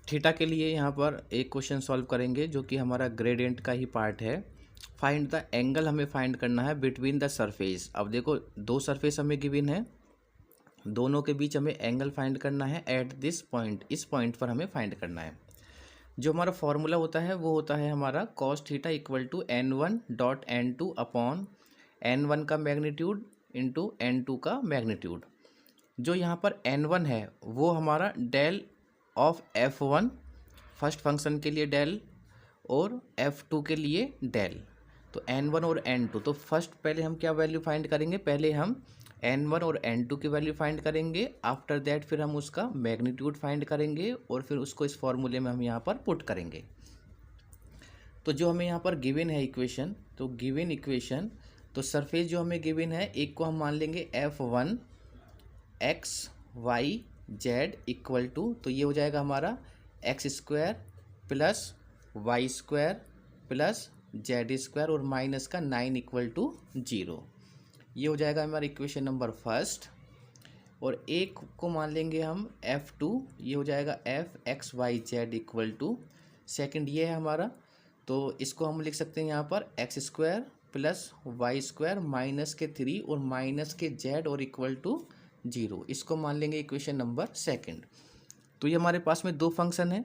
Theta के लिए यहाँ पर एक क्वेश्चन सॉल्व करेंगे जो कि हमारा ग्रेडियंट का ही पार्ट है। फाइंड द एंगल हमें फाइंड करना है बिटवीन द सरफेस। अब देखो दो सरफेस हमें गिवन है, दोनों के बीच हमें एंगल फाइंड करना है एट दिस पॉइंट, इस पॉइंट पर हमें फाइंड करना है। जो हमारा फॉर्मूला होता है वो होता है हमारा cos theta equal to n1 dot n2 upon n1 का मैग्नीट्यूड इंटू n2 का मैग्नीट्यूड। जो यहाँ पर n1 है वो हमारा del of f1 first function के लिए डेल और f2 के लिए डेल। तो n1 और n2, तो फर्स्ट पहले हम क्या वैल्यू फाइंड करेंगे, पहले हम n1 और n2 की वैल्यू फाइंड करेंगे। आफ्टर दैट फिर हम उसका मैग्नीट्यूड फाइंड करेंगे और फिर उसको इस फॉर्मूले में हम यहाँ पर पुट करेंगे। तो जो हमें यहाँ पर गिवन है इक्वेशन, तो गिवन इक्वेशन, तो सरफेस जो हमें गिवन है एक को हम मान लेंगे f1 x y z equal to, तो ये हो जाएगा हमारा X square plus Y square plus Z square और माइनस का 9 इक्वल टू 0। ये हो जाएगा हमारा इक्वेशन नंबर फर्स्ट। और एक को मान लेंगे हम f2, ये हो जाएगा f x y z equal to second, ये है हमारा। तो इसको हम लिख सकते हैं यहाँ पर x square plus Y square minus के 3 और माइनस के z और इक्वल टू 0। इसको मान लेंगे इक्वेशन नंबर सेकंड। तो ये हमारे पास में दो फंक्शन है।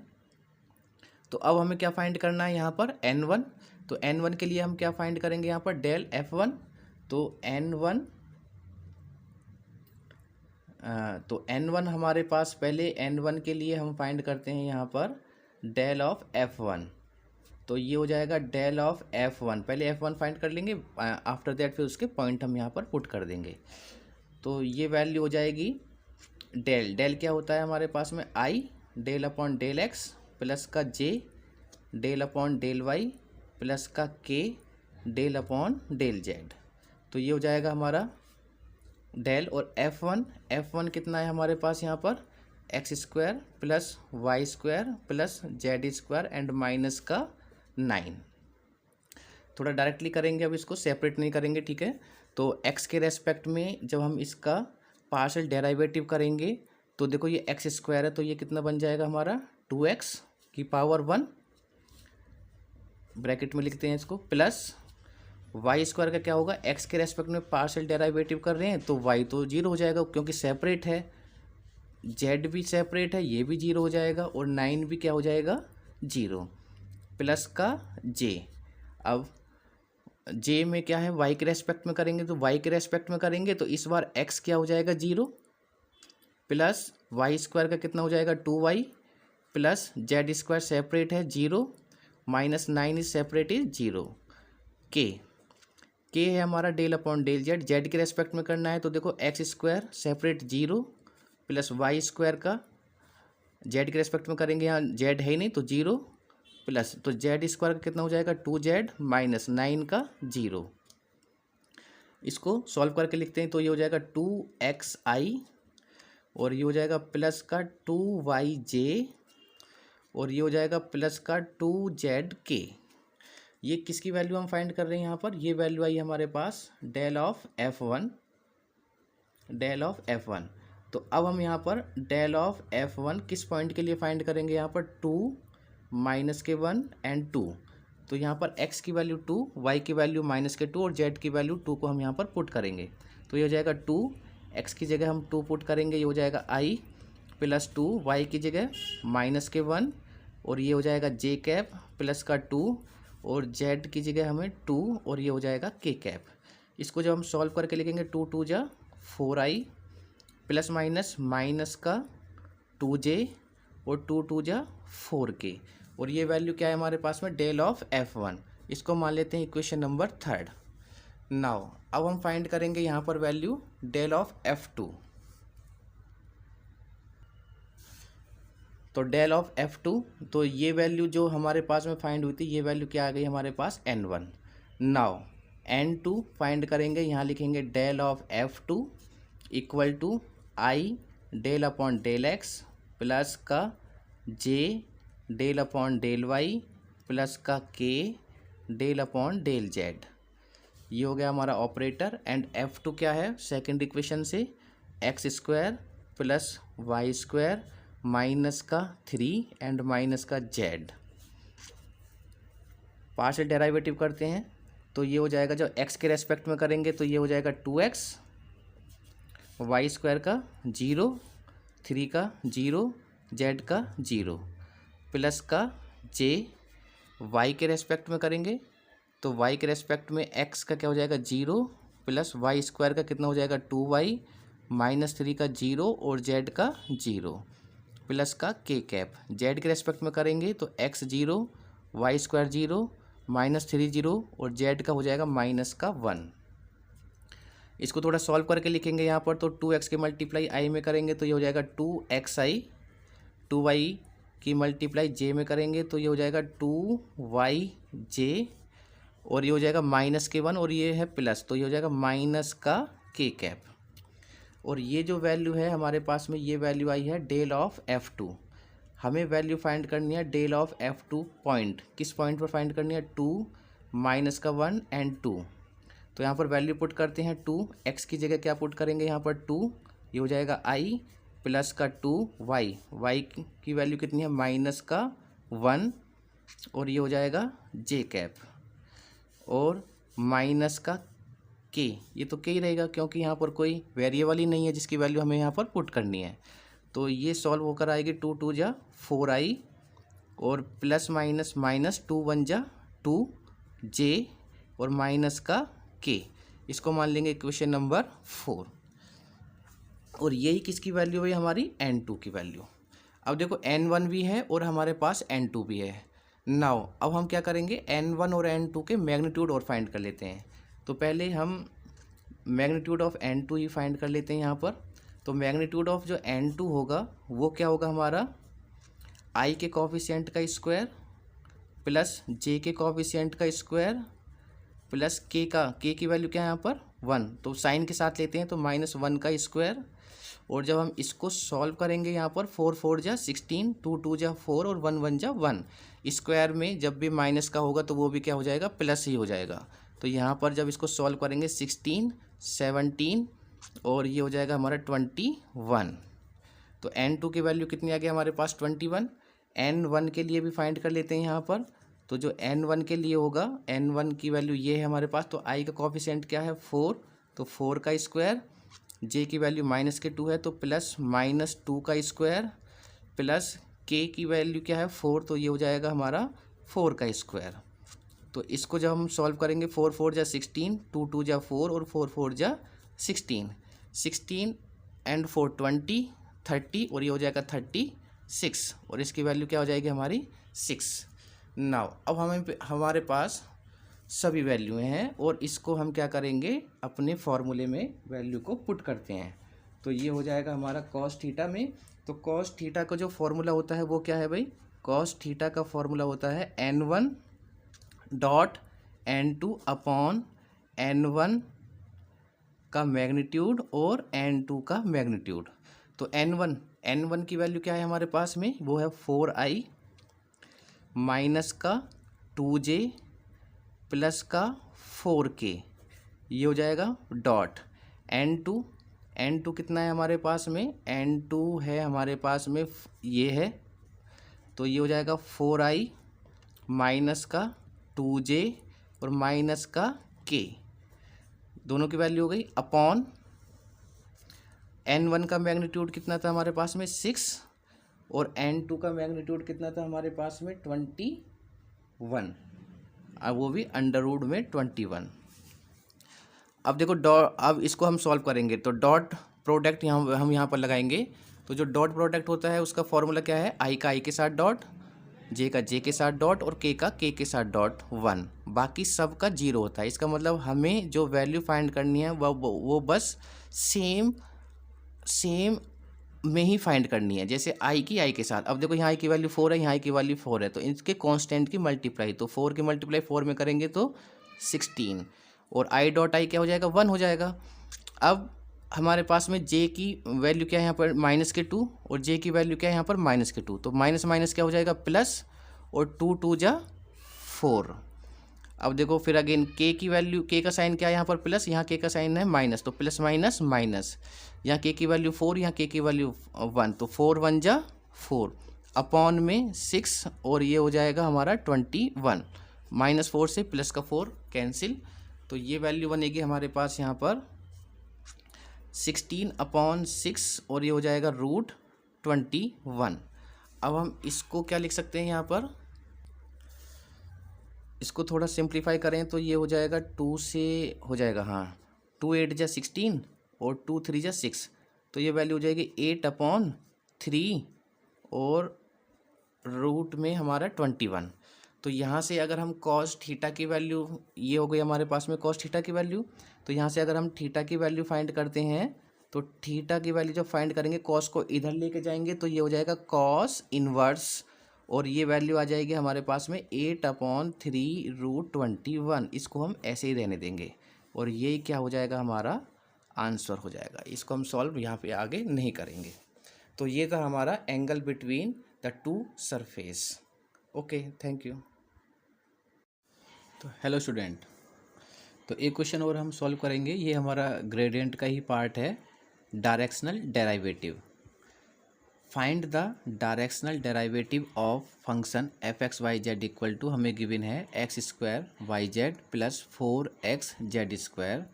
तो अब हमें क्या फाइंड करना है यहाँ पर n1। तो n1 के लिए हम क्या फाइंड करेंगे यहाँ पर डेल f1। तो n1 हमारे पास, पहले n1 के लिए हम फाइंड करते हैं यहाँ पर डेल ऑफ f1। तो ये हो जाएगा डेल ऑफ f1, पहले f1 फाइंड कर लेंगे, आफ्टर दैट फिर उसके पॉइंट हम यहाँ पर पुट कर देंगे। तो ये वैल्यू हो जाएगी डेल, डेल क्या होता है हमारे पास में i del upon del x plus का j del upon del y plus का k del upon del Z. तो ये हो जाएगा हमारा डेल। और f1 कितना है हमारे पास यहाँ पर x square plus Y square plus Z square and minus का 9। थोड़ा डायरेक्टली करेंगे, अब इसको सेपरेट नहीं करेंगे, ठीक है। तो x के रेस्पेक्ट में जब हम इसका पार्शियल डेरिवेटिव करेंगे तो देखो ये एक्स स्क्वायर है, तो ये कितना बन जाएगा हमारा 2x की पावर 1, ब्रैकेट में लिखते हैं इसको, प्लस वाई स्क्वायर का क्या होगा, x के रेस्पेक्ट में पार्शियल डेरिवेटिव कर रहे हैं तो y तो 0 हो जाएगा क्योंकि सेपरेट है, z भी सेपरेट है, ये भी 0 हो जाएगा और 9 भी क्या हो जाएगा 0, प्लस का j। अब j में क्या है, y के रेस्पेक्ट में करेंगे, तो y के रेस्पेक्ट में करेंगे तो इस बार x क्या हो जाएगा 0, प्लस वाई स्क्वायर का कितना हो जाएगा 2y plus Z square separate है 0 माइनस 9 इज सेपरेट इज 0। के है हमारा del upon del z, z के रेस्पेक्ट में करना है तो देखो x square separate 0 plus Y square का जेड के रेस्पेक्ट में करेंगे, यहाँ जेड है ही नहीं तो 0 प्लस, तो जेड स्क्वायर का कितना हो जाएगा 2z माइनस 9 का 0। इसको सॉल्व करके लिखते हैं तो ये हो जाएगा 2xi और ये हो जाएगा प्लस का 2yj और ये हो जाएगा प्लस का 2zk। ये किसकी वैल्यू हम फाइंड कर रहे हैं यहाँ पर, ये वैल्यू आई हमारे पास del of f1, del of f1। तो अब हम यहाँ पर डेल ऑफ f1 किस पॉइंट के लिए फाइंड करेंगे, यहाँ पर 2 माइनस के 1 एंड 2। तो यहाँ पर x की वैल्यू 2, y की वैल्यू माइनस के 2 और z की वैल्यू 2 को हम यहाँ पर पुट करेंगे। तो ये हो जाएगा 2, x की जगह हम 2 पुट करेंगे, ये हो जाएगा i प्लस 2, y की जगह माइनस के 1 और ये हो जाएगा j कैप प्लस का 2 और z की जगह हमें 2 और ये हो जाएगा k कैप। इसको जब हम सॉल्व करके लिखेंगे 2 2 जा 4i प्लस माइनस माइनस का 2j और 2 2 जा 4k और ये वैल्यू क्या है हमारे पास में डेल ऑफ f1। इसको मान लेते हैं इक्वेशन नंबर थर्ड। नाउ अब हम फाइंड करेंगे यहाँ पर वैल्यू डेल ऑफ f2। तो डेल ऑफ f2, तो ये वैल्यू जो हमारे पास में फाइंड हुई थी ये वैल्यू क्या आ गई हमारे पास n1। नाउ n2 फाइंड करेंगे, यहाँ लिखेंगे del of f2 equal to i del upon del x plus का j del upon del y plus का k del upon del z. ये हो गया हमारा ऑपरेटर। एंड f2 क्या है सेकेंड इक्वेशन से x square plus Y square minus का 3 एंड माइनस का z। पार्शियल डेरिवेटिव करते हैं तो ये हो जाएगा, जब x के रेस्पेक्ट में करेंगे तो ये हो जाएगा 2x, वाई स्क्वायर का 0, 3 का 0, z का 0 प्लस का j। y के रेस्पेक्ट में करेंगे तो y के रेस्पेक्ट में x का क्या हो जाएगा 0 प्लस वाई स्क्वायर का कितना हो जाएगा 2y माइनस 3 का 0 और z का 0 प्लस का k कैप। z के रेस्पेक्ट में करेंगे तो x 0, वाई स्क्वायर 0, माइनस 3 0 और z का हो जाएगा माइनस का 1। इसको थोड़ा सॉल्व करके लिखेंगे यहाँ पर, तो 2x की मल्टीप्लाई i में करेंगे तो ये हो जाएगा 2xi, 2y की मल्टीप्लाई j में करेंगे तो ये हो जाएगा 2yj और ये हो जाएगा माइनस के 1 और ये है प्लस तो ये हो जाएगा माइनस का k कैप। और ये जो वैल्यू है हमारे पास में, ये वैल्यू आई है डेल ऑफ f2। हमें वैल्यू फाइंड करनी है डेल ऑफ f2 पॉइंट। किस पॉइंट पर फाइंड करनी है? 2, माइनस का 1 एंड 2। तो यहाँ पर वैल्यू पुट करते हैं 2, x की जगह क्या पुट करेंगे यहाँ पर 2, ये हो जाएगा i प्लस का 2y, y की वैल्यू कितनी है माइनस का 1 और ये हो जाएगा j कैप और माइनस का k। ये तो k ही रहेगा क्योंकि यहाँ पर कोई वेरिएबल ही नहीं है जिसकी वैल्यू हमें यहाँ पर पुट करनी है। तो ये सॉल्व होकर आएगी 2 2 जा 4i और प्लस माइनस माइनस 2 1 जा 2j और माइनस का k। इसको मान लेंगे इक्वेशन नंबर 4। और यही किसकी वैल्यू है? हमारी n2 की वैल्यू। अब देखो n1 भी है और हमारे पास n2 भी है। नाउ अब हम क्या करेंगे, n1 और n2 के मैग्नीट्यूड और फाइंड कर लेते हैं। तो पहले हम magnitude of n2 he find कर लेते हैं यहाँ पर। तो मैग्नीट्यूड ऑफ जो n2 होगा वो क्या होगा हमारा, i के कोफिशिएंट का स्क्वायर प्लस j के कोफिशिएंट का स्क्वायर प्लस k की वैल्यू क्या है यहाँ पर 1, तो साइन के साथ लेते हैं तो -1 का स्क्वायर। और जब हम इसको सॉल्व करेंगे यहाँ पर 4 4 जा 16, 2 2 जा 4 और 1 1 जा 1। स्क्वायर में जब भी माइनस का होगा तो वो भी क्या हो जाएगा, प्लस ही हो जाएगा। तो यहाँ पर जब इसको सॉल्व करेंगे 16, 17 और ये हो जाएगा हमारा 21। तो n2 की वैल्यू कितनी आ गई हमारे पास 21। n1 के लिए भी फाइंड कर लेते हैं यहाँ पर। तो जो n1 के लिए होगा, n1 की वैल्यू ये है हमारे पास। तो i का कोफिशिएंट क्या है 4, तो 4 का स्क्वायर। j की वैल्यू -2 है तो प्लस -2 का स्क्वायर प्लस k की वैल्यू क्या है 4, तो ये हो जाएगा हमारा 4 का स्क्वायर। तो इसको जब हम सॉल्व करेंगे 4 4 जा 16, 2 2 जा 4 और 4 4 जा 16, 16 एंड 4 20, 30 और ये हो जाएगा 36 और इसकी वैल्यू क्या हो जाएगी हमारी 6। नाउ अब हमारे पास सभी वैल्यू हैं और इसको हम क्या करेंगे, अपने फॉर्मूले में वैल्यू को पुट करते हैं। तो ये हो जाएगा हमारा कॉस थीटा में। तो कॉस थीटा का जो फॉर्मूला होता है वो क्या है भाई, कॉस थीटा का फॉर्मूला होता है n1 dot n2 upon n1 का मैग्नीट्यूड और n2 का मैग्नीट्यूड। तो n1 की वैल्यू क्या है हमारे पास में, वो है 4i माइनस का 2j प्लस का 4k, ये हो जाएगा डॉट n2 कितना है हमारे पास में, n2 है हमारे पास में ये है, तो ये हो जाएगा 4i माइनस का 2j और माइनस का k, दोनों की वैल्यू हो गई अपॉन n1 का मैग्नीट्यूड कितना था हमारे पास में 6 और n2 का मैग्नीट्यूड कितना था हमारे पास में 21, अब वो भी अंडर रूट में 21। अब देखो अब इसको हम सॉल्व करेंगे तो डॉट प्रोडक्ट हम यहाँ पर लगाएंगे। तो जो डॉट प्रोडक्ट होता है उसका फॉर्मूला क्या है, i का i के साथ डॉट, j का j के साथ डॉट और k का k के साथ डॉट 1, बाकी सब का 0 होता है। इसका मतलब हमें जो वैल्यू फाइंड करनी है वो बस सेम में ही फाइंड करनी है, जैसे i की i के साथ। अब देखो यहाँ i की वैल्यू 4 है, यहाँ i की वैल्यू 4 है, तो इनके कांस्टेंट की मल्टीप्लाई, तो 4 की मल्टीप्लाई 4 में करेंगे तो 16 और i डॉट i क्या हो जाएगा 1 हो जाएगा। अब हमारे पास में j की वैल्यू क्या है यहाँ पर -2 और j की वैल्यू क्या है यहाँ पर -2, तो माइनस माइनस क्या हो जाएगा प्लस और 2 2 जा 4। अब देखो फिर अगेन k की वैल्यू, k का साइन क्या है यहाँ पर प्लस, यहाँ k का साइन है माइनस, तो प्लस माइनस माइनस, यहाँ k की वैल्यू 4, यहाँ k की वैल्यू 1, तो 4 1 जा 4 अपॉन में 6 और ये हो जाएगा हमारा 21। -4 से प्लस का 4 कैंसिल, तो ये वैल्यू बनेगी हमारे पास यहाँ पर 16/6 और ये हो जाएगा √21। अब हम इसको क्या लिख सकते हैं यहाँ पर, इसको थोड़ा सिंप्लीफाई करें तो ये हो जाएगा 2 से हो जाएगा, हाँ 2 8 जा 16 और 2 3 जा 6, तो ये वैल्यू हो जाएगी 8/3 और रूट में हमारा 21। तो यहाँ से अगर हम कॉस थीटा की वैल्यू, ये हो गई हमारे पास में कॉस थीटा की वैल्यू, तो यहाँ से अगर हम थीटा की वैल्यू फाइंड करते हैं तो थीटा की वैल्यू जब फाइंड करेंगे कॉस को इधर लेके जाएंगे तो ये हो जाएगा कॉस इनवर्स और ये वैल्यू आ जाएगी हमारे पास में 8/3 √21। इसको हम ऐसे ही रहने देंगे और ये क्या हो जाएगा हमारा आंसर हो जाएगा। इसको हम सॉल्व यहाँ पे आगे नहीं करेंगे। तो ये था हमारा angle between the two surface. Okay, thank you. तो हेलो स्टूडेंट, तो एक क्वेश्चन और हम सॉल्व करेंगे। ये हमारा ग्रेडियंट का ही पार्ट है, directional derivative. Find the directional derivative of function f(x,y,z) equal to, हमें गिवन है x² yz plus 4xz²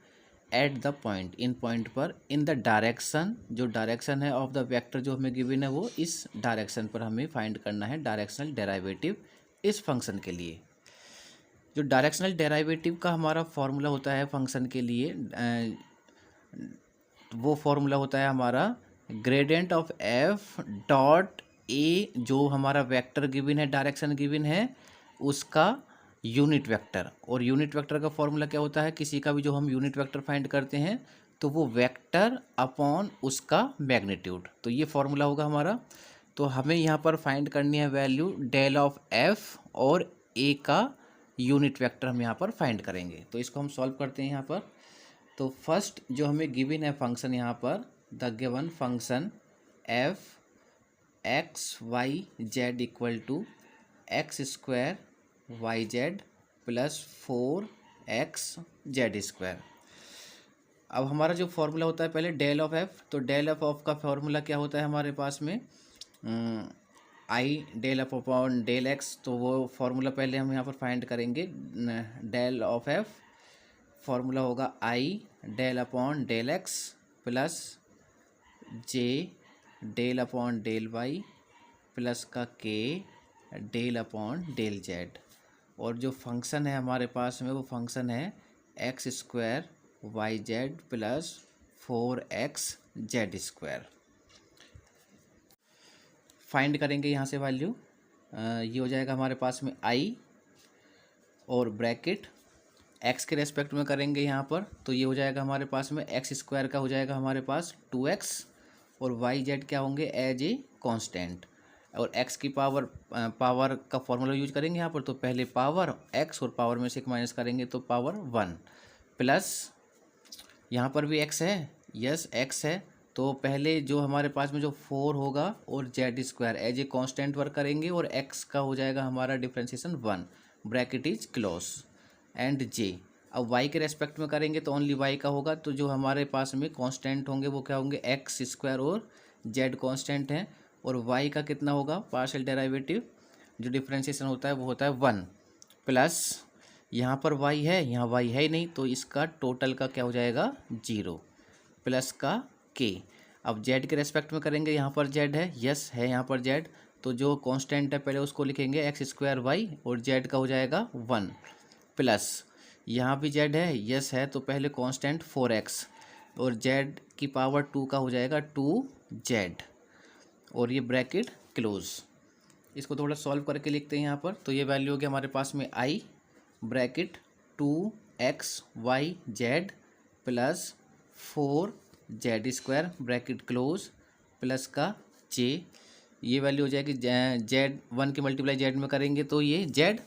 at the point, इन पॉइंट पर, इन द डायरेक्शन, जो डायरेक्शन है ऑफ द वेक्टर जो हमें गिवन है वो इस डायरेक्शन पर हमें फाइंड करना है डायरेक्शनल डेरिवेटिव इस फंक्शन के लिए। जो डायरेक्शनल डेरिवेटिव का हमारा फॉर्मूला होता है फंक्शन के लिए, वो फॉर्मूला होता है हमारा gradient of f dot A, जो हमारा वेक्टर गिवन है, डायरेक्शन गिवन है, उसका यूनिट वेक्टर। और यूनिट वेक्टर का फॉर्मूला क्या होता है, किसी का भी जो हम यूनिट वेक्टर फाइंड करते हैं तो वो वेक्टर अपॉन उसका मैग्नीट्यूड, तो ये फॉर्मूला होगा हमारा। तो हमें यहाँ पर फाइंड करनी है वैल्यू डेल ऑफ f और a का यूनिट वेक्टर हम यहाँ पर फाइंड करेंगे। तो इसको हम सॉल्व करते हैं यहाँ पर। तो फर्स्ट जो हमें गिवन है फंक्शन यहाँ पर, the given function f(x,y,z) equal to x² yz plus 4xz²। अब हमारा जो फॉर्मूला होता है पहले डेल ऑफ f, तो डेल ऑफ का फॉर्मूला क्या होता है हमारे पास में, i del f upon del x, तो वो फॉर्मूला पहले हम यहाँ पर फाइंड करेंगे। डेल ऑफ एफ फॉर्मूला होगा i del upon del x plus j del upon del y plus का k del upon del z. और जो फंक्शन है हमारे पास में वो फंक्शन है x² yz plus 4xz²। Find करेंगे यहाँ से वैल्यू, ये हो जाएगा हमारे पास में i और ब्रैकेट x के रेस्पेक्ट में करेंगे यहाँ पर, तो ये हो जाएगा हमारे पास में x² का हो जाएगा हमारे पास 2x और yz क्या होंगे एज ए कांस्टेंट, और x की पावर का फॉर्मूला यूज करेंगे यहाँ पर। तो पहले पावर x और पावर में से एक माइनस करेंगे तो पावर 1 प्लस यहाँ पर भी x है, यस x है, तो पहले जो हमारे पास में जो 4 होगा और z² as a constant work करेंगे और x का हो जाएगा हमारा differentiation 1, bracket is close, and j। अब y के रेस्पेक्ट में करेंगे तो ओनली y का होगा, तो जो हमारे पास में कांस्टेंट होंगे वो क्या होंगे x² और z कांस्टेंट हैं, और y का कितना होगा पार्शियल डेरिवेटिव जो डिफ्रेंशिएशन होता है वो होता है 1 प्लस यहाँ पर y है, यहाँ y है ही नहीं, तो इसका टोटल का क्या हो जाएगा 0 प्लस का k। अब z के रेस्पेक्ट में करेंगे, यहाँ पर z है, यस है यहाँ पर z, तो जो कांस्टेंट है पहले उसको लिखेंगे x² y और z का हो जाएगा 1 प्लस यहाँ भी z है, यस है, तो पहले कांस्टेंट 4x और z की पावर 2 का हो जाएगा 2z और ये ब्रैकेट क्लोज। इसको थोड़ा सॉल्व करके लिखते हैं यहाँ पर, तो ये वैल्यू होगी हमारे पास में i bracket 2xyz plus 4z² bracket close plus का j। ये वैल्यू हो जाएगी z 1 की मल्टीप्लाई z में करेंगे तो ये z,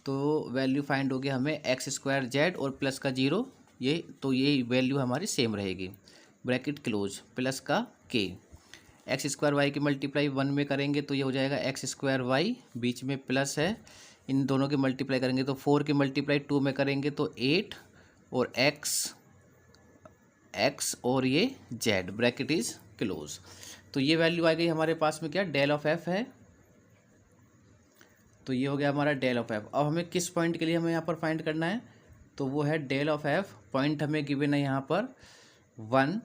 तो वैल्यू फाइंड होगी हमें x² z और प्लस का 0, ये तो ये वैल्यू हमारी सेम रहेगी, ब्रैकेट क्लोज प्लस का k। x² y की मल्टीप्लाई 1 में करेंगे तो ये हो जाएगा x² y, बीच में प्लस है, इन दोनों की मल्टीप्लाई करेंगे तो 4 की मल्टीप्लाई 2 में करेंगे तो 8 और x और ये z ब्रैकेट इज क्लोज। तो ये वैल्यू आ गई हमारे पास में, क्या डेल ऑफ एफ है। तो ये हो गया हमारा डेल ऑफ एफ। अब हमें किस पॉइंट के लिए हमें यहाँ पर फाइंड करना है, तो वो है डेल ऑफ एफ। पॉइंट हमें गिवन है यहाँ पर 1,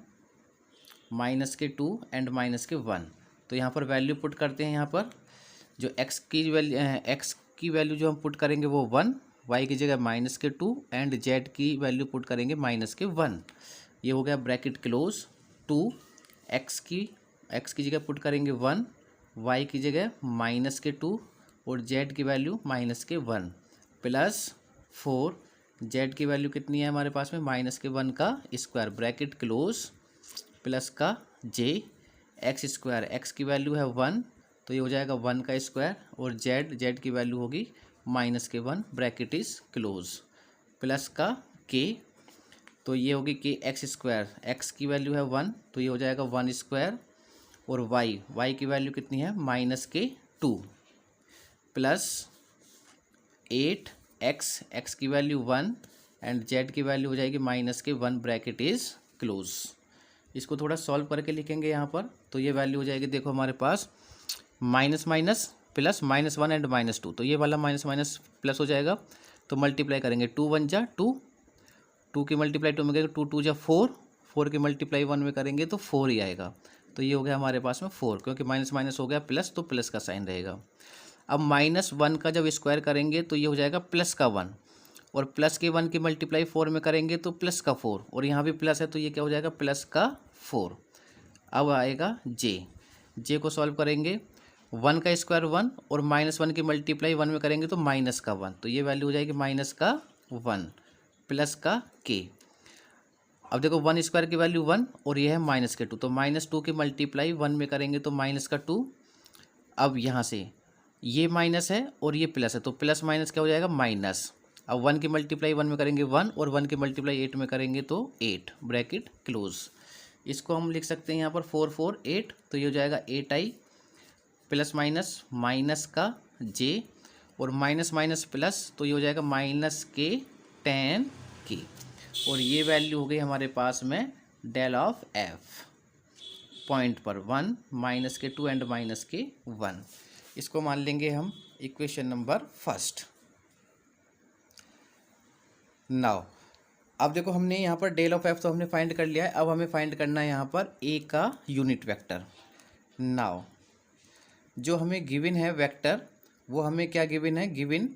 -2 एंड -1। तो यहाँ पर वैल्यू पुट करते हैं। यहाँ पर जो एक्स की वैल्यू जो हम पुट करेंगे वो 1, वाई की जगह -2 एंड जेड की वैल्यू पुट करेंगे -1। ये हो गया ब्रैकेट क्लोज। 2 एक्स की जगह पुट करेंगे 1, वाई की जगह -2 और जेड की वैल्यू -1 प्लस 4 जेड की वैल्यू कितनी है हमारे पास में -1 का स्क्वायर ब्रैकेट क्लोज प्लस का जे x²। एक्स की वैल्यू है 1 तो ये हो जाएगा 1 का स्क्वायर और जेड की वैल्यू होगी -1 ब्रैकेट इज क्लोज प्लस का के। तो ये होगी के x²। एक्स की वैल्यू है 1 तो ये हो जाएगा 1² और वाई की वैल्यू कितनी है -2 प्लस 8 एक्स की वैल्यू 1 एंड जेड की वैल्यू हो जाएगी -1 ब्रैकेट इज क्लोज। इसको थोड़ा सॉल्व करके लिखेंगे यहाँ पर। तो ये वैल्यू हो जाएगी, देखो हमारे पास माइनस प्लस -1 एंड -2। तो ये वाला माइनस प्लस हो जाएगा तो मल्टीप्लाई करेंगे 2 1 जा 2 की मल्टीप्लाई 2 में करेंगे 2 2 जा 4 की मल्टीप्लाई 1 में करेंगे तो 4 ही आएगा। तो ये हो गया हमारे पास में 4, क्योंकि माइनस हो गया प्लस तो प्लस का साइन रहेगा। अब -1 का जब स्क्वायर करेंगे तो ये हो जाएगा प्लस का 1 और प्लस के 1 की मल्टीप्लाई 4 में करेंगे तो प्लस का 4 और यहाँ भी प्लस है तो ये क्या हो जाएगा प्लस का 4। अब आएगा जे को सॉल्व करेंगे 1 का स्क्वायर 1 और -1 की मल्टीप्लाई 1 में करेंगे तो माइनस का 1। तो ये वैल्यू हो जाएगी -1 प्लस का के। अब देखो 1² की वैल्यू 1 और ये है -2 तो -2 की मल्टीप्लाई 1 में करेंगे तो -2। अब यहाँ से ये माइनस है और ये प्लस है तो प्लस माइनस क्या हो जाएगा माइनस। अब 1 की मल्टीप्लाई 1 में करेंगे 1 और 1 की मल्टीप्लाई 8 में करेंगे तो 8 ब्रैकेट क्लोज। इसको हम लिख सकते हैं यहाँ पर 4 4 8 तो ये हो जाएगा 8i प्लस माइनस का जे और माइनस प्लस तो ये हो जाएगा -10k और ये वैल्यू हो गई हमारे पास में डेल ऑफ एफ पॉइंट पर 1 -2 एंड -1। इसको मान लेंगे हम इक्वेशन नंबर फर्स्ट। नाउ अब देखो हमने यहाँ पर डेल ऑफ एफ तो हमने फाइंड कर लिया है। अब हमें फाइंड करना है यहाँ पर ए का यूनिट वेक्टर। नाउ जो हमें गिवन है वेक्टर वो हमें क्या गिवन है, गिवन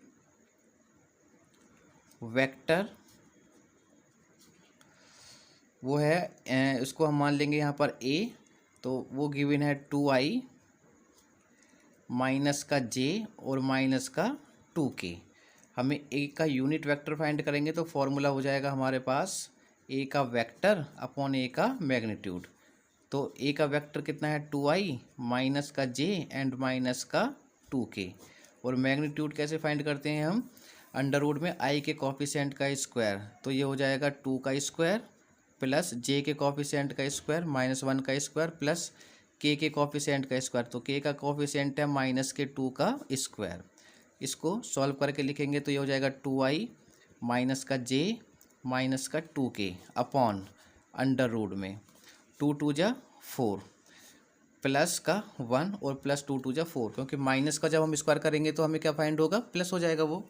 वेक्टर वो है उसको हम मान लेंगे यहाँ पर ए। तो वो गिवन है 2i माइनस का जे और माइनस का 2k। हमें ए का यूनिट वेक्टर फाइंड करेंगे तो फॉर्मूला हो जाएगा हमारे पास ए का वेक्टर अपॉन ए का मैग्नीट्यूड। तो ए का वेक्टर कितना है 2i माइनस का जे एंड माइनस का 2k और मैग्नीट्यूड कैसे फाइंड करते हैं हम, अंडर रूट में i के कोफिशिएंट का स्क्वायर। तो ये हो जाएगा 2 का स्क्वायर प्लस जे के कोफिशिएंट का स्क्वायर -1 का स्क्वायर प्लस के कोफिशिएंट का स्क्वायर। तो के का कोफिशिएंट है -2 का स्क्वायर। इसको सॉल्व करके लिखेंगे तो ये हो जाएगा 2i माइनस का जे माइनस का 2k अपॉन अंडर रूट में 2 2 जा 4 प्लस का 1 और प्लस 2 2 जा 4, क्योंकि माइनस का जब हम स्क्वायर करेंगे तो हमें क्या फाइंड होगा, प्लस हो जाएगा वो।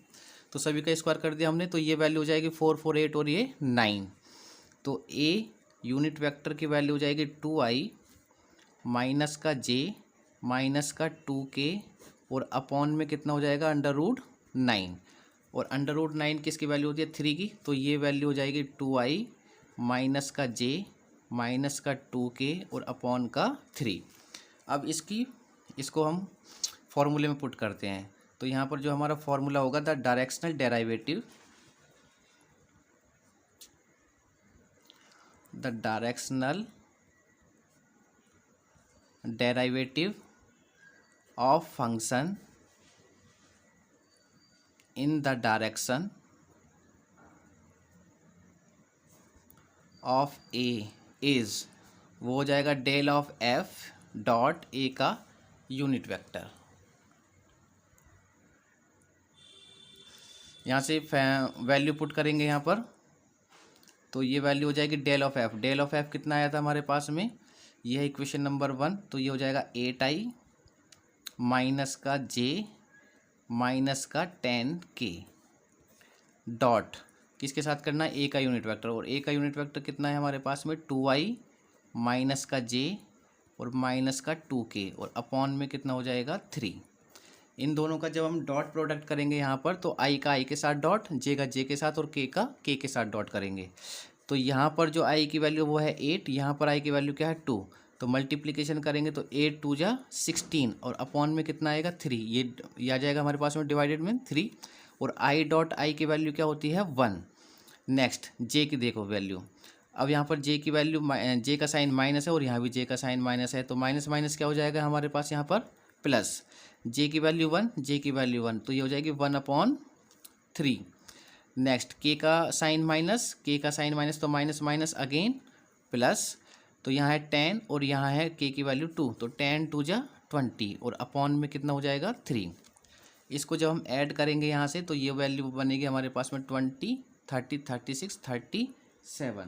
तो सभी का स्क्वायर कर दिया हमने तो ये वैल्यू हो जाएगी 4 4 8 और ये 9। तो ए यूनिट वेक्टर की वैल्यू हो जाएगी 2i माइनस का जे माइनस का 2k और अपॉन में कितना हो जाएगा अंडर रूट 9 और अंडर रूट 9 किसकी वैल्यू होती है 3 की। तो ये वैल्यू हो जाएगी 2i माइनस का जे माइनस का 2k और अपॉन का 3। अब इसको हम फॉर्मूले में पुट करते हैं। तो यहाँ पर जो हमारा फॉर्मूला होगा the directional derivative of function in the direction of a is वो हो जाएगा del of f dot a का यूनिट वेक्टर। यहाँ से वैल्यू पुट करेंगे यहाँ पर तो ये वैल्यू हो जाएगी del of f. Del of f कितना आया था हमारे पास में, ये है इक्वेशन नंबर 1। तो ये हो जाएगा 8i माइनस का j माइनस का 10k डॉट किसके साथ करना है, a का यूनिट वेक्टर, और a का यूनिट वेक्टर कितना है हमारे पास में 2i माइनस का j और माइनस का 2k और अपॉन में कितना हो जाएगा 3। इन दोनों का जब हम डॉट प्रोडक्ट करेंगे यहाँ पर तो i का i के साथ डॉट, j का j के साथ और k का k के साथ डॉट करेंगे। तो यहाँ पर जो i की वैल्यू वो है 8, यहाँ पर i की वैल्यू क्या है 2। तो मल्टीप्लिकेशन करेंगे तो 8 2 जा 16 और अपॉन में कितना आएगा 3। ये आ जाएगा हमारे पास में डिवाइडेड में 3 और i डॉट i की वैल्यू क्या होती है 1। नेक्स्ट j की देखो वैल्यू, अब यहाँ पर j की वैल्यू j का साइन माइनस है और यहाँ भी j का साइन माइनस है, तो माइनस माइनस क्या हो जाएगा हमारे पास यहाँ पर प्लस। j की वैल्यू 1, j की वैल्यू 1, तो ये हो जाएगी 1/3। नेक्स्ट k का साइन माइनस, k का साइन माइनस तो माइनस माइनस अगेन प्लस, तो यहाँ है 10 और यहाँ है k की वैल्यू 2, तो 10 2 जा 20 और अपॉन में कितना हो जाएगा 3। इसको जब हम ऐड करेंगे यहाँ से तो ये वैल्यू बनेगी हमारे पास में 20 30 36 37।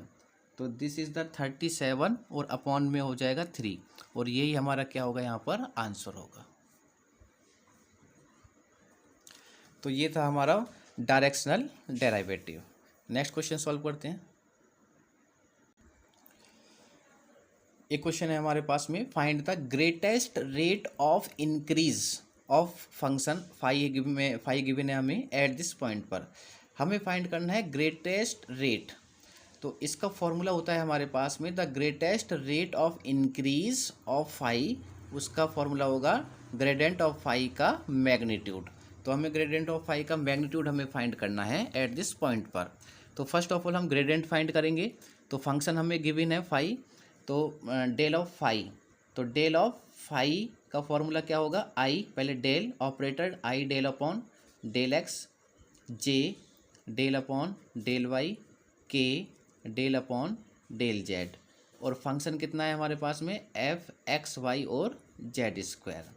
तो दिस इज़ द 37 और अपॉन में हो जाएगा 3 और यही हमारा क्या होगा यहाँ पर आंसर होगा। तो ये था हमारा directional derivative. Next question solve करते हैं। एक क्वेश्चन है हमारे पास में, find the greatest rate of increase of function phi given है हमें एट दिस पॉइंट पर। हमें फाइंड करना है ग्रेटेस्ट रेट। तो इसका फॉर्मूला होता है हमारे पास में the greatest rate of increase of phi, उसका फॉर्मूला होगा ग्रेडियंट ऑफ फाई का मैग्नीट्यूड। तो हमें ग्रेडियंट ऑफ फाई का मैग्नीट्यूड हमें फाइंड करना है एट दिस पॉइंट पर। तो फर्स्ट ऑफ ऑल हम ग्रेडियंट फाइंड करेंगे। तो फंक्शन हमें गिवन है फाई, तो डेल ऑफ फाई, तो डेल ऑफ फाई का फॉर्मूला क्या होगा आई, पहले del operator i del upon del x, j del upon del Y, के डेल अपॉन डेल जेड, और फंक्शन कितना है हमारे पास में एफ एक्स वाई और जेड स्क्वायर।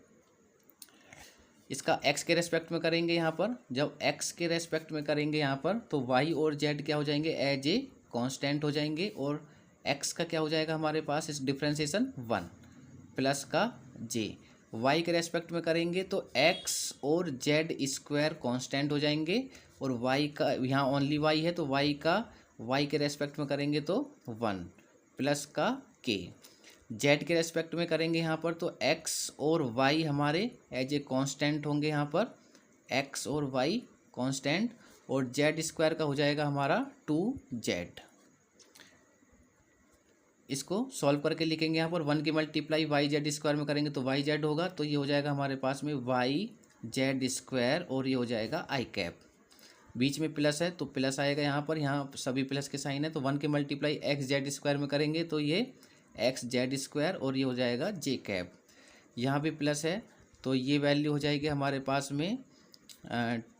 इसका x के रेस्पेक्ट में करेंगे यहाँ पर, जब x के रेस्पेक्ट में करेंगे यहाँ पर तो y और z क्या हो जाएंगे एज ए कांस्टेंट हो जाएंगे और x का क्या हो जाएगा हमारे पास इस डिफ्रेंसिएशन 1 प्लस का j। y के रेस्पेक्ट में करेंगे तो x और z स्क्वायर कांस्टेंट हो जाएंगे और y का यहाँ ओनली y है तो y का y के रेस्पेक्ट में करेंगे तो 1 प्लस का k। जेड के रेस्पेक्ट में करेंगे यहाँ पर तो x और y हमारे एज ए कांस्टेंट होंगे यहाँ पर, x और y कांस्टेंट, और जेड स्क्वायर का हो जाएगा हमारा 2z। इसको सॉल्व करके लिखेंगे यहाँ पर 1 की मल्टीप्लाई वाई जेड स्क्वायर में करेंगे तो वाई जेड होगा, तो ये हो जाएगा हमारे पास में वाई जेड स्क्वायर और ये हो जाएगा आई कैप। बीच में प्लस है तो प्लस आएगा यहाँ पर, यहाँ सभी प्लस के साइन है, तो 1 की मल्टीप्लाई एक्स जेड स्क्वायर में करेंगे तो ये एक्स जेड स्क्वायर और ये हो जाएगा जे कैप। यहाँ भी प्लस है तो ये वैल्यू हो जाएगी हमारे पास में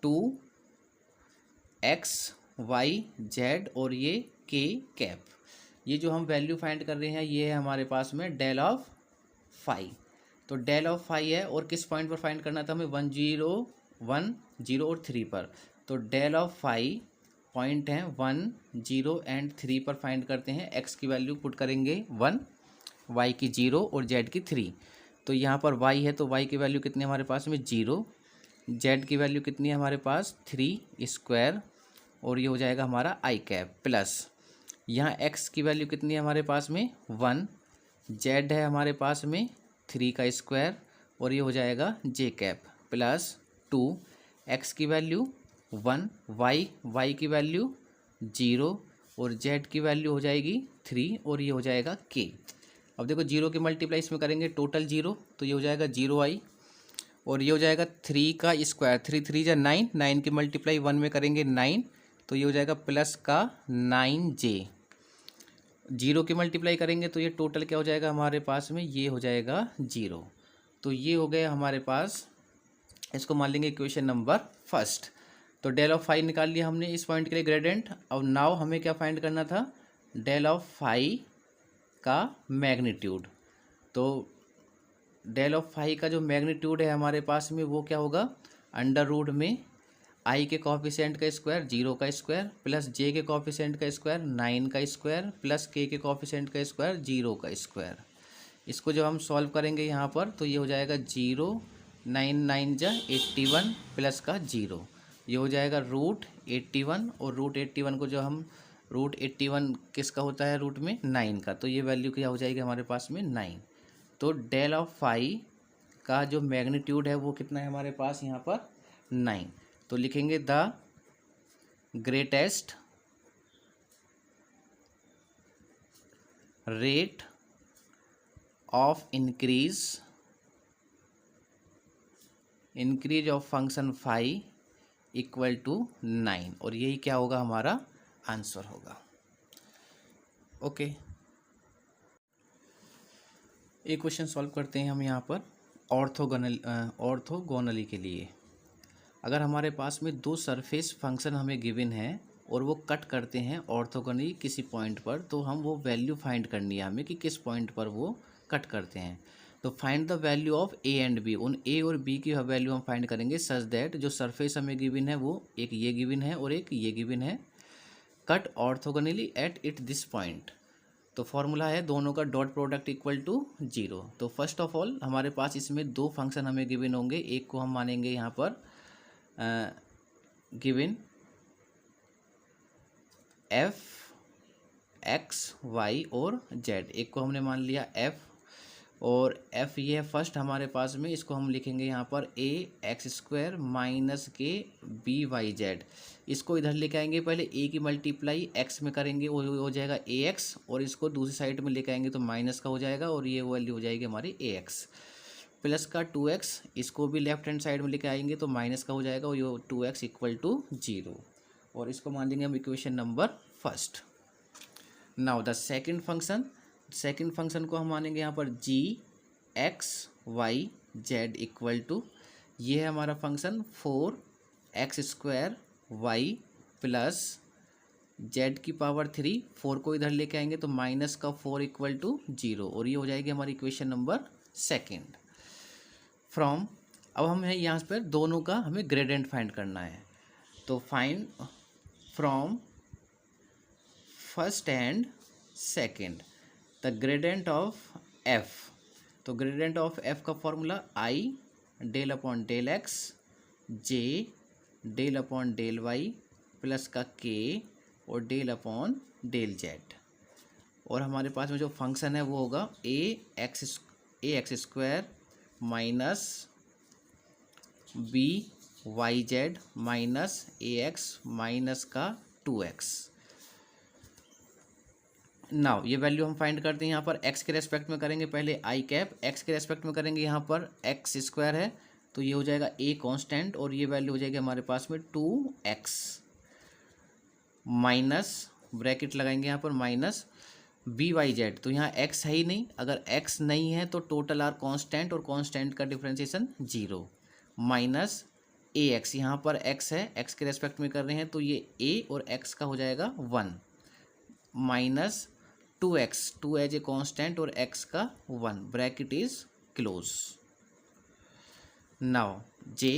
2x वाई जेड और ये के कैप। ये जो हम वैल्यू फाइंड कर रहे हैं ये है हमारे पास में डेल ऑफ फाई। तो डेल ऑफ फाई है और किस पॉइंट पर फाइंड करना था हमें 1 0 1 0 और 3 पर। तो डेल ऑफ फाई पॉइंट है 1 0 एंड 3 पर फाइंड करते हैं। x की वैल्यू पुट करेंगे 1, y की 0 और z की 3। तो यहाँ पर y है तो y की वैल्यू कितनी है हमारे पास में 0, z की वैल्यू कितनी है हमारे पास 3 स्क्वायर और ये हो जाएगा हमारा आई कैप, प्लस यहाँ x की वैल्यू कितनी है हमारे पास में 1, z है हमारे पास में 3 का स्क्वायर और ये हो जाएगा j कैप, प्लस 2 x की वैल्यू 1, y की वैल्यू 0 और z की वैल्यू हो जाएगी 3 और ये हो जाएगा k। अब देखो 0 की मल्टीप्लाई इसमें करेंगे टोटल 0 तो ये हो जाएगा 0i और ये हो जाएगा 3 का स्क्वायर, 3 3 जा 9, 9 की मल्टीप्लाई 1 में करेंगे 9 तो ये हो जाएगा प्लस का 9j। 0 की मल्टीप्लाई करेंगे तो ये टोटल क्या हो जाएगा हमारे पास में ये हो जाएगा 0। तो ये हो गया हमारे पास, इसको मान लेंगे इक्वेशन नंबर फर्स्ट। तो डेल ऑफ फाई निकाल लिया हमने इस पॉइंट के लिए ग्रेडियंट। अब नाउ हमें क्या फाइंड करना था डेल ऑफ फाई का मैग्नीट्यूड। तो डेल ऑफ फाई का जो मैग्नीट्यूड है हमारे पास में वो क्या होगा अंडर रूट में आई के कोएफिशिएंट का स्क्वायर 0 का स्क्वायर प्लस जे के कोएफिशिएंट का स्क्वायर 9 का स्क्वायर प्लस के कोएफिशिएंट का स्क्वायर 0 का स्क्वायर। इसको जब हम सॉल्व करेंगे यहाँ पर तो ये हो जाएगा 0, 9 9 जा 81 प्लस का 0, ये हो जाएगा √81, और √81 को जो हम √81 किसका होता है रूट में 9 का, तो ये वैल्यू क्या हो जाएगी हमारे पास में 9। तो डेल ऑफ फाई का जो मैग्नीट्यूड है वो कितना है हमारे पास यहाँ पर 9। तो लिखेंगे the greatest rate of increase of function phi equal to 9, और यही क्या होगा हमारा आंसर होगा। ओके, एक क्वेश्चन सॉल्व करते हैं हम यहाँ पर ऑर्थोगोनली के लिए। अगर हमारे पास में दो सरफेस फंक्शन हमें गिवन है और वो कट करते हैं ऑर्थोगोनली किसी पॉइंट पर, तो हम वो वैल्यू फाइंड करनी है हमें कि किस पॉइंट पर वो कट करते हैं। तो find the value of a and b, उन ए और बी की वैल्यू हम फाइंड करेंगे सच दैट जो सरफेस हमें गिवन है वो एक ये गिवन है और एक ये गिवन है, cut orthogonally at it this point. तो फॉर्मूला है दोनों का डॉट प्रोडक्ट इक्वल टू 0। तो फर्स्ट ऑफ ऑल हमारे पास इसमें दो फंक्शन हमें गिवन होंगे, एक को हम मानेंगे यहाँ पर गिवन एफ एक्स वाई और जेड, एक को हमने मान लिया एफ, और एफ ये है फर्स्ट हमारे पास में, इसको हम लिखेंगे यहाँ पर ए एक्स स्क्वायर माइनस के बी वाई जेड। इसको इधर लेके आएंगे, पहले ए की मल्टीप्लाई एक्स में करेंगे वो हो जाएगा ए एक्स, और इसको दूसरी साइड में लेके आएंगे तो माइनस का हो जाएगा, और ये वैल्यू हो जाएगी हमारी ए एक्स प्लस का 2x, इसको भी लेफ्ट हैंड साइड में लेके आएंगे तो माइनस का हो जाएगा, और ये 2x इक्वल टू 0, और इसको मान देंगे हम equation number first. Now the second function को हम मानेंगे यहाँ पर g x y z equal to, ये है हमारा function 4x square y plus z की पावर 3, 4 को इधर लेके आएंगे तो माइनस का 4 इक्वल टू 0, और ये हो जाएगी हमारी इक्वेशन नंबर सेकेंड। फ्रॉम, अब हमें यहाँ पर दोनों का हमें ग्रेडियंट फाइंड करना है, तो find from first and second the gradient of f. तो ग्रेडियंट ऑफ एफ का formula i del upon del x j del upon del y plus का के और डेल अपॉन डेल जेड, और हमारे पास में जो फंक्शन है वो होगा a x square minus b y z minus a x minus का 2x। नाउ ये वैल्यू हम फाइंड करते हैं यहाँ पर x के रेस्पेक्ट में करेंगे, पहले आई कैप x के रेस्पेक्ट में करेंगे, यहाँ पर एक्स स्क्वायर है तो ये हो जाएगा a कांस्टेंट, और ये वैल्यू हो जाएगी हमारे पास में 2x माइनस ब्रैकेट लगाएंगे यहाँ पर माइनस बी वाई जेड, तो यहाँ x है ही नहीं, अगर x नहीं है तो टोटल आर कांस्टेंट और कांस्टेंट का डिफरेंशिएशन 0 माइनस ए एक्स, यहाँ पर x है, x के रेस्पेक्ट में कर रहे हैं तो ये a और x का हो जाएगा 1 minus 2x, 2 as a constant और x का 1, bracket is close. Now j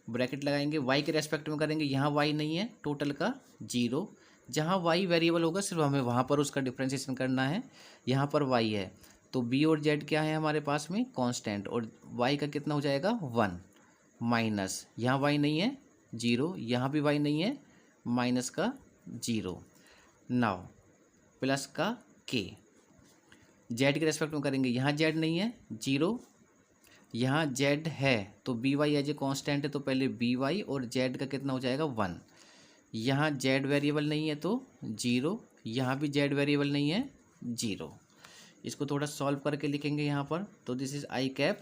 bracket लगाएंगे, y के रेस्पेक्ट में करेंगे, यहाँ y नहीं है, टोटल का 0, जहाँ y वेरिएबल होगा सिर्फ हमें वहाँ पर उसका डिफरेंशिएशन करना है, यहाँ पर y है तो b और z क्या है हमारे पास में कांस्टेंट, और y का कितना हो जाएगा 1 माइनस, यहाँ y नहीं है 0, यहाँ भी y नहीं है माइनस का 0, नाउ प्लस का k, z के रेस्पेक्ट में करेंगे, यहाँ z नहीं है 0, यहाँ z है तो b y as a constant है तो पहले बी वाई और z का कितना हो जाएगा 1, यहाँ z वेरिएबल नहीं है तो 0, यहाँ भी z वेरिएबल नहीं है 0। इसको थोड़ा सॉल्व करके लिखेंगे यहाँ पर, तो this is I cap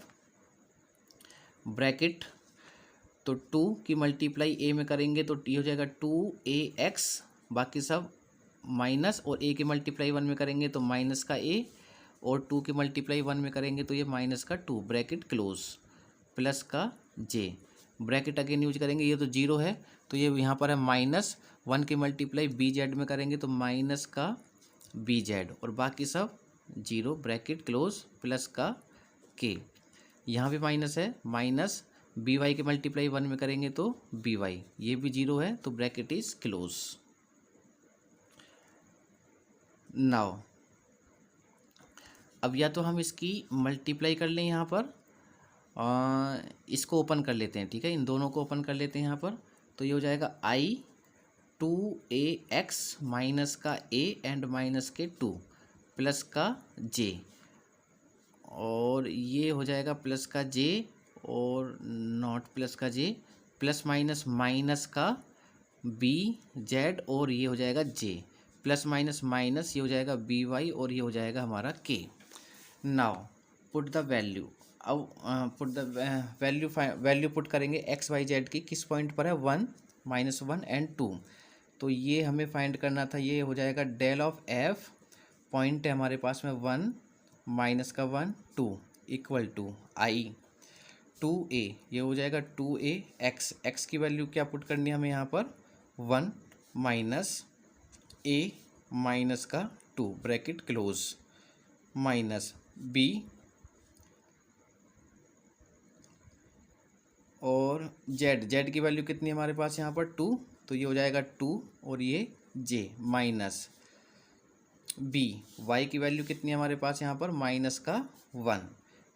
bracket, तो 2 की मल्टीप्लाई a में करेंगे तो t हो जाएगा 2ax, बाकी सब माइनस, और a की मल्टीप्लाई 1 में करेंगे तो माइनस का a, और 2 की मल्टीप्लाई 1 में करेंगे तो ये माइनस का 2, ब्रैकेट क्लोज, प्लस का j, ब्रैकेट अगेन यूज करेंगे, ये तो 0 है तो ये यहाँ पर है माइनस 1 की मल्टीप्लाई बी जेड में करेंगे तो माइनस का बी जेड, और बाकी सब 0, ब्रैकेट क्लोज, प्लस का k, यहाँ भी माइनस है, माइनस बी वाई की मल्टीप्लाई 1 में करेंगे तो बी वाई, ये भी 0 है तो ब्रैकेट इज क्लोज। नाउ अब या तो हम इसकी मल्टीप्लाई कर लें यहाँ पर, इसको ओपन कर लेते हैं, ठीक है, इन दोनों को ओपन कर लेते हैं यहाँ पर। तो ये हो जाएगा आई 2ax माइनस का a एंड माइनस के 2 प्लस का j, और ये हो जाएगा प्लस का j और नॉट प्लस का j, प्लस माइनस माइनस का b z, और ये हो जाएगा j, प्लस माइनस माइनस ये हो जाएगा बी वाई, और ये हो जाएगा हमारा k। Now put the value. अब पुट द वैल्यू पुट करेंगे एक्स वाई जेड की, किस पॉइंट पर है, 1 -1 एंड 2। तो ये हमें फाइंड करना था, ये हो जाएगा डेल ऑफ एफ, पॉइंट है हमारे पास में 1 माइनस का 1 2 इक्वल टू आई 2a, ये हो जाएगा 2a एक्स, एक्स की वैल्यू क्या पुट करनी है हमें यहाँ पर, 1 माइनस a माइनस का 2 ब्रैकेट क्लोज, माइनस b और जेड की वैल्यू कितनी है हमारे पास यहाँ पर 2, तो ये हो जाएगा 2 और ये j, माइनस b, y की वैल्यू कितनी है हमारे पास यहाँ पर, माइनस का 1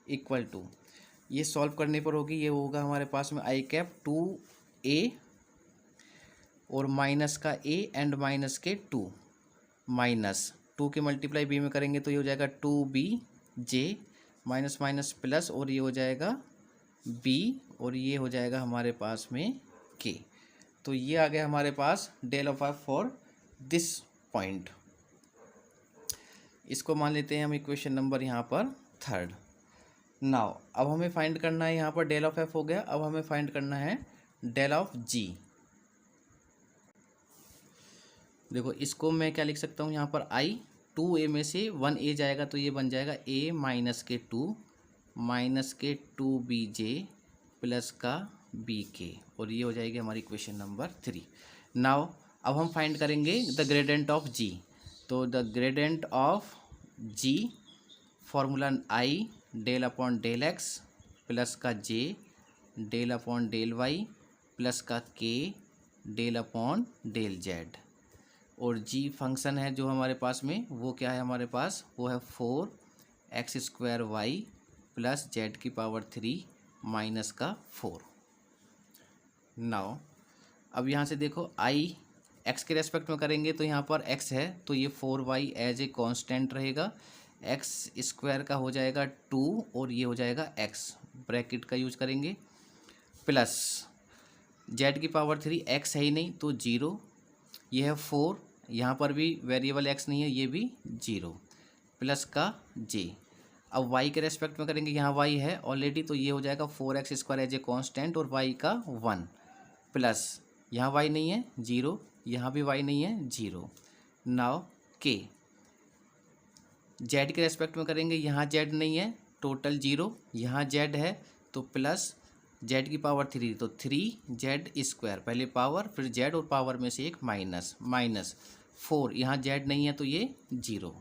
इक्वल टू, ये सॉल्व करने पर होगी, ये होगा हमारे पास में आई कैप 2a और माइनस का a एंड माइनस के 2, माइनस 2 के मल्टीप्लाई b में करेंगे तो ये हो जाएगा 2b j, minus minus plus, और ये हो जाएगा b, और ये हो जाएगा हमारे पास में k। तो ये आ गया हमारे पास del of f for this point. इसको मान लेते हैं हम इक्वेशन नंबर यहाँ पर 3rd। नाउ अब हमें फाइंड करना है, यहाँ पर डेल ऑफ एफ हो गया, अब हमें फाइंड करना है डेल ऑफ जी। देखो इसको मैं क्या लिख सकता हूँ यहाँ पर, आई 2a में से 1a जाएगा तो ये बन जाएगा a माइनस के 2 माइनस के 2bj प्लस का bk, और ये हो जाएगी हमारी इक्वेशन नंबर 3। नाउ अब हम फाइंड करेंगे द ग्रेडियंट ऑफ g। तो the gradient of g formula i del upon del x plus का j del upon del y plus का k del upon del z, और g फंक्शन है जो हमारे पास में, वो क्या है हमारे पास, वो है 4x² y प्लस जेड की पावर 3 माइनस का 4। नाउ अब यहाँ से देखो आई x के रेस्पेक्ट में करेंगे तो यहाँ पर x है तो ये 4y एज ए कांस्टेंट रहेगा, x² का हो जाएगा 2 और ये हो जाएगा x, ब्रैकेट का यूज करेंगे, प्लस z की पावर 3, x है ही नहीं तो 0, ये है 4, यहाँ पर भी वेरिएबल x नहीं है, ये भी 0, प्लस का j। अब y के रेस्पेक्ट में करेंगे, यहाँ y है ऑलरेडी तो ये हो जाएगा 4x² एज ए कांस्टेंट और y का 1, प्लस यहाँ y नहीं है 0, यहाँ भी y नहीं है 0। नाउ k, z के रेस्पेक्ट में करेंगे, यहाँ z नहीं है टोटल 0, यहाँ z है तो प्लस z की पावर 3 तो 3z², पहले पावर फिर z और पावर में से एक माइनस, माइनस 4, यहाँ z नहीं है तो ये 0।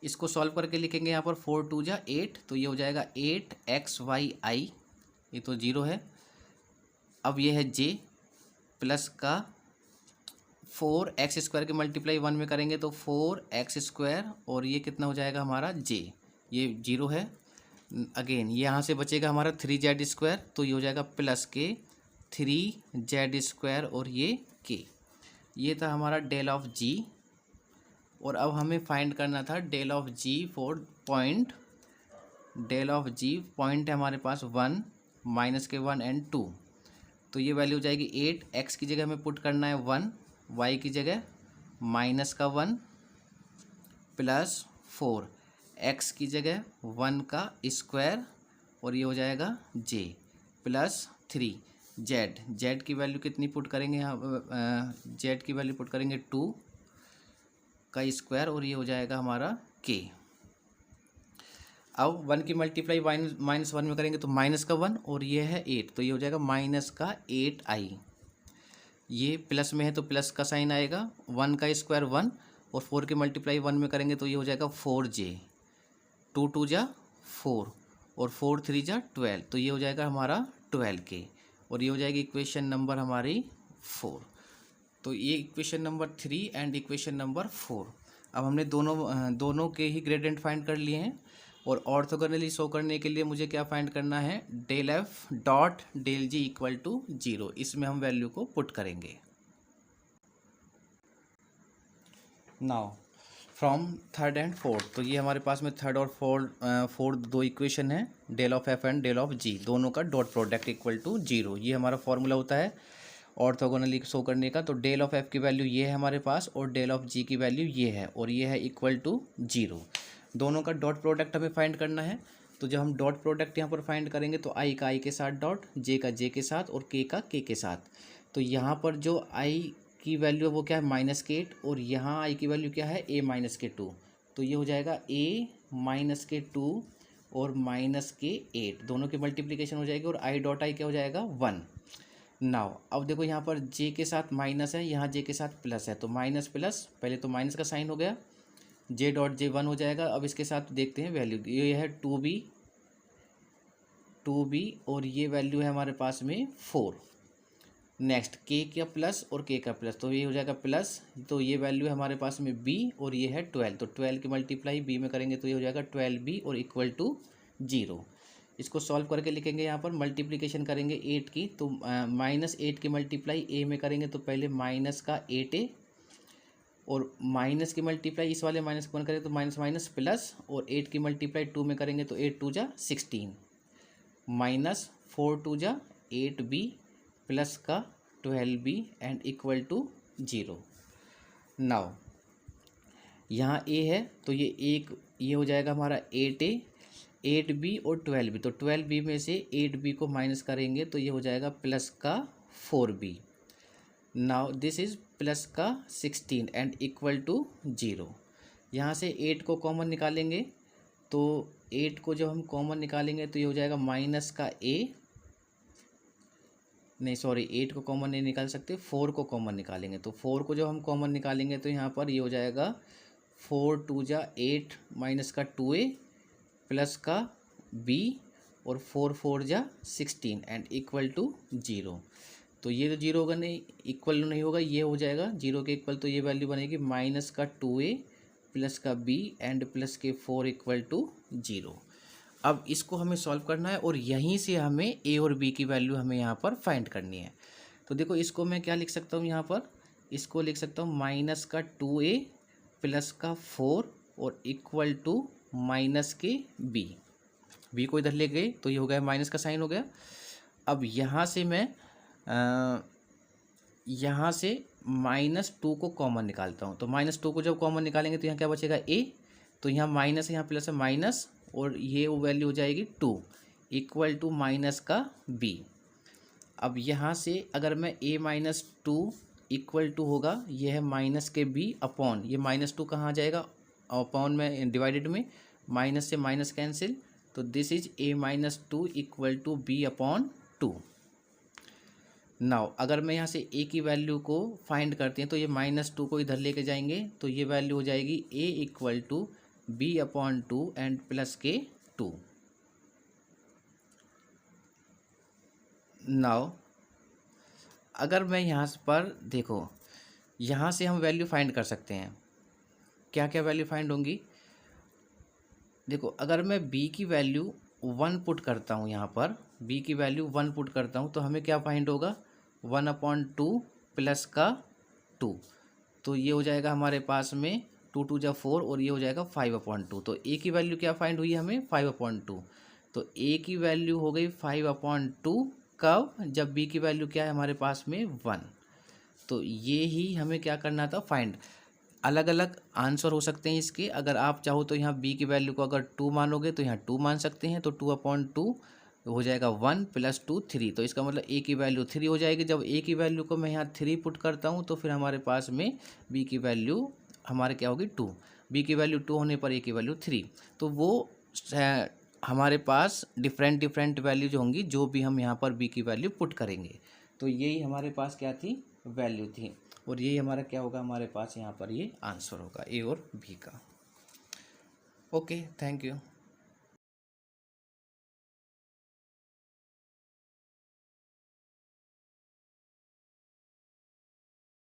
इसको सॉल्व करके लिखेंगे यहाँ पर 4 2 जा 8, तो ये हो जाएगा 8xyi, ये तो 0 है। अब ये है j प्लस का 4x² के मल्टीप्लाई 1 में करेंगे तो 4x² और ये कितना हो जाएगा हमारा j, ये 0 है। अगेन यहाँ से बचेगा हमारा 3z², तो ये हो जाएगा प्लस के 3z² और ये k। ये था हमारा डेल ऑफ g, और अब हमें फाइंड करना था del of g for point. Del of g point है हमारे पास 1 माइनस के 1 एंड 2, तो ये वैल्यू हो जाएगी 8, x की जगह हमें पुट करना है 1, y की जगह माइनस का 1 प्लस 4, x की जगह 1 का स्क्वायर और ये हो जाएगा j प्लस 3, z की वैल्यू कितनी पुट करेंगे यहाँ, z की वैल्यू पुट करेंगे 2 का स्क्वायर और ये हो जाएगा हमारा k। अब 1 की मल्टीप्लाई माइनस 1 में करेंगे तो माइनस का 1 और ये है 8, तो ये हो जाएगा माइनस का 8i। ये प्लस में है तो प्लस का साइन आएगा, 1 का स्क्वायर 1 और 4 की मल्टीप्लाई 1 में करेंगे तो ये हो जाएगा 4j, 2 2 जा 4 और 4 3 जा 12, तो ये हो जाएगा हमारा 12k, और ये हो जाएगी इक्वेशन नंबर हमारी 4। तो ये equation number 3 and equation number 4। अब हमने दोनों के ही ग्रेडियंट फाइंड कर लिए हैं और ऑर्थोगोनली शो करने के लिए मुझे क्या फाइंड करना है, del f dot del g equal to 0, इसमें हम वैल्यू को पुट करेंगे। Now from third and fourth, तो ये हमारे पास में थर्ड और फोर्थ दो इक्वेशन है, del of f and del of g, दोनों का डॉट प्रोडक्ट इक्वल टू 0, ये हमारा फॉर्मूला होता है ऑर्थोगोनली शो करने का। तो डेल ऑफ एफ की वैल्यू ये है हमारे पास और डेल ऑफ जी की वैल्यू ये है और ये है इक्वल टू 0। दोनों का डॉट प्रोडक्ट हमें फाइंड करना है। तो जब हम डॉट प्रोडक्ट यहाँ पर फाइंड करेंगे तो आई का आई के साथ डॉट, जे का जे के साथ और के का के के साथ। तो यहाँ पर जो आई की वैल्यू है वो क्या है -8 और यहाँ आई की वैल्यू क्या है a-2। तो ये हो जाएगा a-2 और -8, दोनों की मल्टीप्लिकेशन हो जाएगी और आई डॉट आई क्या हो जाएगा 1। नाउ अब देखो यहाँ पर जे के साथ माइनस है, यहाँ जे के साथ प्लस है, तो माइनस प्लस, पहले तो माइनस का साइन हो गया, जे डॉट जे 1 हो जाएगा। अब इसके साथ देखते हैं वैल्यू, ये है 2b और ये वैल्यू है हमारे पास में 4। नेक्स्ट के का प्लस और के का प्लस, तो ये हो जाएगा प्लस, तो ये वैल्यू है हमारे पास में b और ये है 12, तो 12 की मल्टीप्लाई b में करेंगे तो ये हो जाएगा 12b और इक्वल टू 0। इसको सॉल्व करके लिखेंगे, यहाँ पर मल्टीप्लिकेशन करेंगे 8 की, तो -8 की मल्टीप्लाई a में करेंगे तो पहले माइनस का 8a और माइनस की मल्टीप्लाई इस वाले माइनस को करेंगे तो माइनस माइनस प्लस और 8 की मल्टीप्लाई 2 में करेंगे तो 8 2 जा 16 माइनस 4 2 जा 8b प्लस का 12b and equal to 0। Now यहाँ a है तो ये हो जाएगा हमारा 8a 8b और 12b, तो 12b में से 8b को माइनस करेंगे तो ये हो जाएगा प्लस का 4b। Now this is plus का 16 एंड इक्वल टू 0। यहाँ से 8 को कॉमन निकालेंगे, तो 8 को जब हम कॉमन निकालेंगे तो ये हो जाएगा माइनस का नहीं सॉरी 8 को कॉमन नहीं निकाल सकते, 4 को कॉमन निकालेंगे, तो 4 को जब हम कॉमन निकालेंगे तो यहाँ पर ये हो जाएगा 4 2 जा 8 माइनस का 2a प्लस का b और 4 4 जा 16 एंड इक्वल टू 0। तो ये तो 0 होगा नहीं, इक्वल नहीं होगा, ये हो जाएगा 0 के इक्वल, तो ये वैल्यू बनेगी माइनस का 2a प्लस का b एंड प्लस के 4 इक्वल टू 0। अब इसको हमें सॉल्व करना है और यहीं से हमें a और b की वैल्यू हमें यहाँ पर फाइंड करनी है। तो देखो इसको मैं क्या लिख सकता हूँ, यहाँ पर इसको लिख सकता हूँ माइनस का 2a प्लस का 4 और इक्वल टू माइनस के b को इधर ले गए तो ये हो गया माइनस का साइन हो गया। अब यहाँ से मैं यहाँ से -2 को कॉमन निकालता हूँ, तो -2 को जब कॉमन निकालेंगे तो यहाँ क्या बचेगा a, तो यहाँ माइनस यहाँ प्लस है माइनस और ये वो वैल्यू हो जाएगी 2 इक्वल टू माइनस का b। अब यहाँ से अगर मैं a-2 इक्वल टू होगा, ये है माइनस के b अपॉन, ये -2 कहाँ आ जाएगा अपॉन में डिवाइडेड में, माइनस से माइनस कैंसिल, तो this is a-2 equal to b upon 2। Now अगर मैं यहाँ से a की वैल्यू को फाइंड करते हैं तो ये -2 को इधर लेके जाएंगे तो ये वैल्यू हो जाएगी a equal to b upon 2 and plus के 2। नाउ अगर मैं यहाँ पर देखो, यहाँ से हम वैल्यू फाइंड कर सकते हैं, क्या क्या वैल्यू फाइंड होंगी। देखो अगर मैं b की वैल्यू 1 पुट करता हूँ, यहाँ पर b की वैल्यू 1 पुट करता हूँ तो हमें क्या फाइंड होगा 1/2 प्लस का 2, तो ये हो जाएगा हमारे पास में 2 2 जा 4 और ये हो जाएगा 5/2। तो a की वैल्यू क्या फाइंड हुई हमें 5/2, तो a की वैल्यू हो गई 5/2 कब, जब b की वैल्यू क्या है हमारे पास में 1। तो ये ही हमें क्या करना था फाइंड। अलग अलग आंसर हो सकते हैं इसके, अगर आप चाहो तो यहाँ b की वैल्यू को अगर 2 मानोगे तो यहाँ 2 मान सकते हैं, तो 2/2 हो जाएगा 1 + 2 3, तो इसका मतलब a की वैल्यू 3 हो जाएगी। जब a की वैल्यू को मैं यहाँ 3 पुट करता हूँ तो फिर हमारे पास में b की वैल्यू हमारे क्या होगी 2, b की वैल्यू 2 होने पर a की वैल्यू 3, तो वो हमारे पास डिफरेंट वैल्यूज होंगी जो भी हम यहाँ पर b की वैल्यू पुट करेंगे। तो यही हमारे पास क्या थी वैल्यू थी और यही हमारा क्या होगा, हमारे पास यहाँ पर ये आंसर होगा a और b का। Okay, thank you.